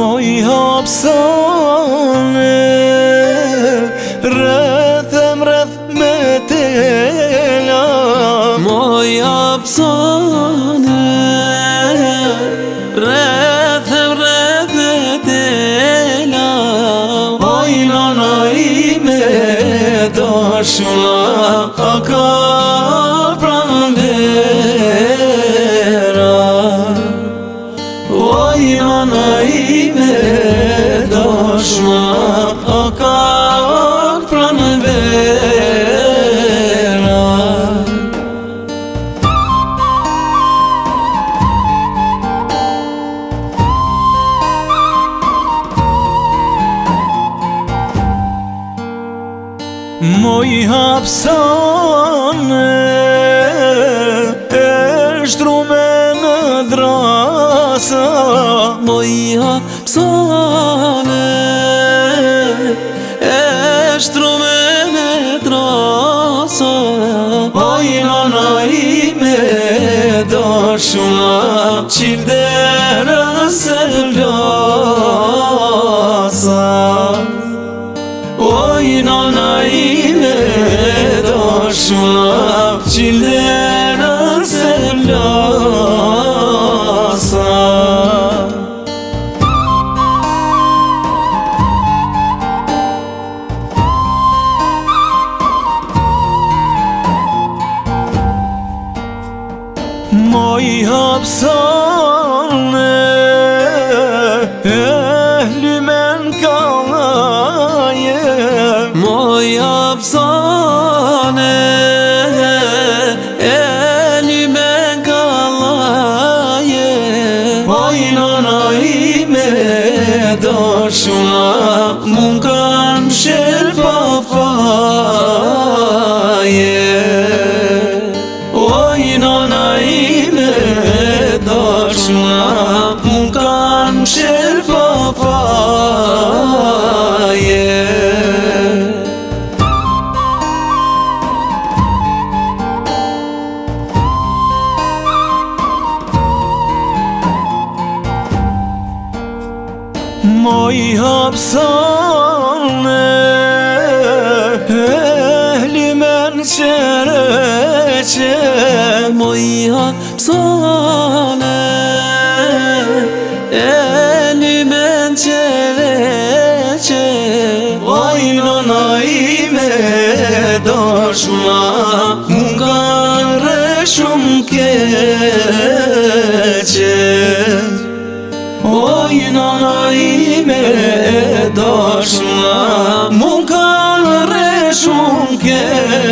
Moj hapsane rrethëm rreth me tela. Moj hapsane rrethëm rreth me tela. Oj nana ime dashuna a ka pranvera. Oj nana ime dashuna a ka pranvera. Moj hapsane shtru me në drasa. Moj hapsane shtru me në drasa. Oj nana ime dashuna qildera se plasa. Oj nana ime dashuna qildera se plasa. Moj hapsane lymen kalaje. Moj hapsane lymen kalaje. Oj nana ime dashuna mun kam shel papaje. Oj nana ime dashuna mun kam shel papaje. Moj hapsane lymen qereqe. Moj hapsane lymen qereqe. Oj nana ime dashuna mun kan re shumë keqe. Oj nana ime dashuna mun kan re shumë keqe.